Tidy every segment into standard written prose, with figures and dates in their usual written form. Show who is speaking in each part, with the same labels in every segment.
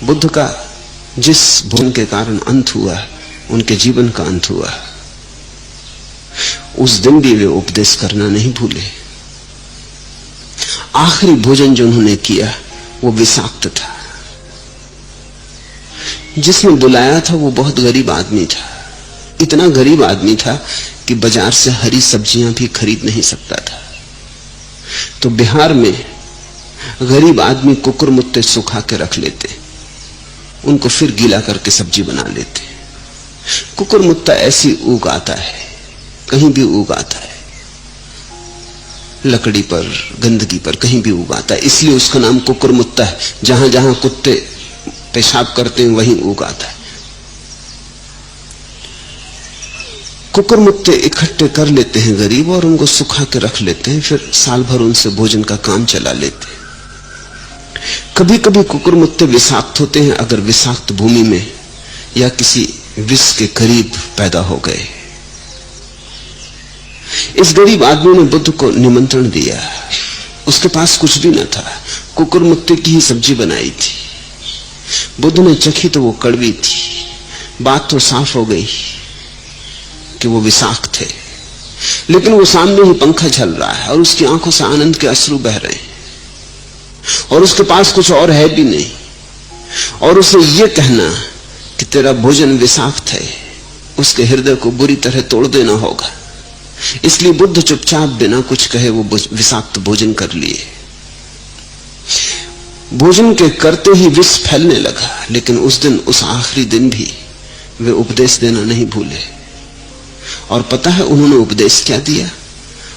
Speaker 1: बुद्ध का जिस भोजन के कारण अंत हुआ, उनके जीवन का अंत हुआ, उस दिन भी वे उपदेश करना नहीं भूले। आखिरी भोजन जो उन्होंने किया वो विषाक्त था। जिसने बुलाया था वो बहुत गरीब आदमी था, इतना गरीब आदमी था कि बाजार से हरी सब्जियां भी खरीद नहीं सकता था। तो बिहार में गरीब आदमी कुकुरमुत्ते सुखा के रख लेते, उनको फिर गीला करके सब्जी बना लेते। कुकुरमुत्ता ऐसी उग आता है, कहीं भी उग आता है, लकड़ी पर, गंदगी पर, कहीं भी उग आता है, इसलिए उसका नाम कुकुरमुत्ता है। जहां जहां कुत्ते पेशाब करते हैं वहीं उग आता है। कुकुरमुत्ते इकट्ठे कर लेते हैं गरीब और उनको सुखा के रख लेते हैं, फिर साल भर उनसे भोजन का काम चला लेते हैं। कभी कभी कुकुरमुत्ते विषाक्त होते हैं, अगर विषाक्त भूमि में या किसी विष के करीब पैदा हो गए। इस गरीब आदमी ने बुद्ध को निमंत्रण दिया, उसके पास कुछ भी न था, कुकुरमुत्ते की ही सब्जी बनाई थी। बुद्ध ने चखी तो वो कड़वी थी। बात तो साफ हो गई कि वो विषाक्त थे, लेकिन वो सामने ही पंखा झल रहा है और उसकी आंखों से आनंद के अश्रु बह रहे हैं और उसके पास कुछ और है भी नहीं। और उसे ये कहना कि तेरा भोजन विषाक्त है, उसके हृदय को बुरी तरह तोड़ देना होगा। इसलिए बुद्ध चुपचाप बिना कुछ कहे वो विषाक्त भोजन कर लिए। भोजन के करते ही विष फैलने लगा, लेकिन उस दिन, उस आखिरी दिन भी वे उपदेश देना नहीं भूले। और पता है उन्होंने उपदेश क्या दिया?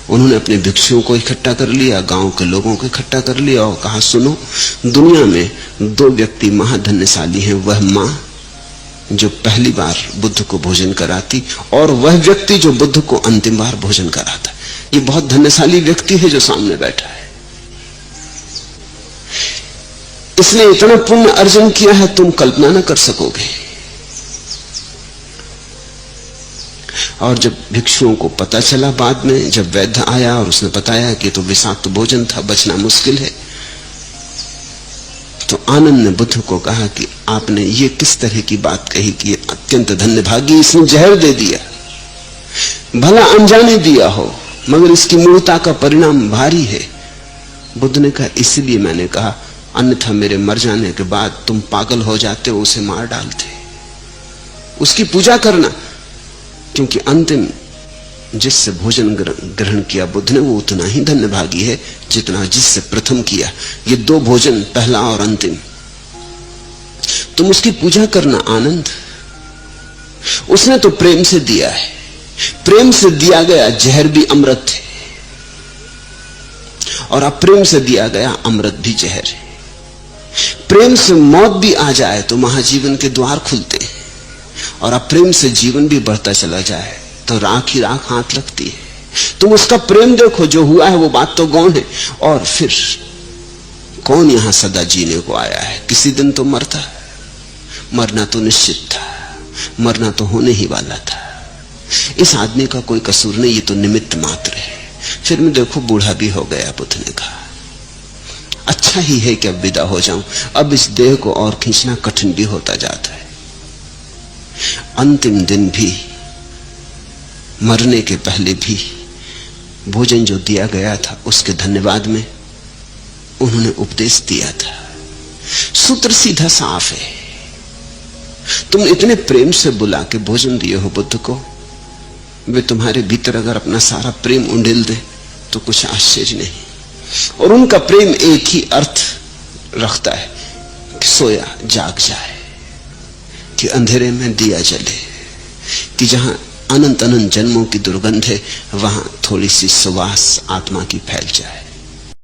Speaker 1: उन्होंने अपने भिक्षुओं को इकट्ठा कर लिया, गांव के लोगों को इकट्ठा कर लिया और कहा, सुनो, दुनिया में दो व्यक्ति महाधन्यशाली हैं, वह मां जो पहली बार बुद्ध को भोजन कराती और वह व्यक्ति जो बुद्ध को अंतिम बार भोजन कराता। ये बहुत धन्यशाली व्यक्ति है जो सामने बैठा है। इसने इतना पुण्य अर्जन किया है, तुम कल्पना न कर सकोगे। और जब भिक्षुओं को पता चला बाद में, जब वैद्य आया और उसने बताया कि तो विषाक्त भोजन था, बचना मुश्किल है, तो आनंद ने बुद्ध को कहा कि आपने ये किस तरह की बात कही कि अत्यंत धन्यभागी, इसने जहर दे दिया। भला अनजाने दिया हो, मगर इसकी मूर्खता का परिणाम भारी है। बुद्ध ने कहा, इसलिए मैंने कहा, अन्यथा मेरे मर जाने के बाद तुम पागल हो जाते, उसे मार डालते। उसकी पूजा करना, क्योंकि अंतिम जिससे भोजन ग्रहण किया बुद्ध ने, वो उतना ही धन्यभागी है जितना जिससे प्रथम किया। ये दो भोजन, पहला और अंतिम, तुम उसकी पूजा करना। आनंद, उसने तो प्रेम से दिया है, प्रेम से दिया गया जहर भी अमृत है और अप्रेम से दिया गया अमृत भी जहर है। प्रेम से मौत भी आ जाए तो महाजीवन के द्वार खुलते हैं, और अप्रेम से जीवन भी बढ़ता चला जाए तो राख ही राख हाथ लगती है। तुम उसका प्रेम देखो, जो हुआ है वो बात तो गौण है। और फिर कौन यहां सदा जीने को आया है? किसी दिन तो मरता है, मरना तो निश्चित था, मरना तो होने ही वाला था। इस आदमी का कोई कसूर नहीं, ये तो निमित्त मात्र है। फिर मैं देखो बूढ़ा भी हो गया। बुद्ध ने कहा, अच्छा ही है कि अब विदा हो जाऊं, अब इस देह को और खींचना कठिन भी होता जाता है। अंतिम दिन भी, मरने के पहले भी भोजन जो दिया गया था उसके धन्यवाद में उन्होंने उपदेश दिया था। सूत्र सीधा साफ है। तुम इतने प्रेम से बुला के भोजन दिए हो बुद्ध को, वे तुम्हारे भीतर अगर अपना सारा प्रेम उंडेल दे तो कुछ आश्चर्य नहीं। और उनका प्रेम एक ही अर्थ रखता है कि सोया जाग जाए, कि अंधेरे में दिया जले, कि जहां अनंत अनंत जन्मों की दुर्गंध है वहां थोड़ी सी सुवास आत्मा की फैल जाए।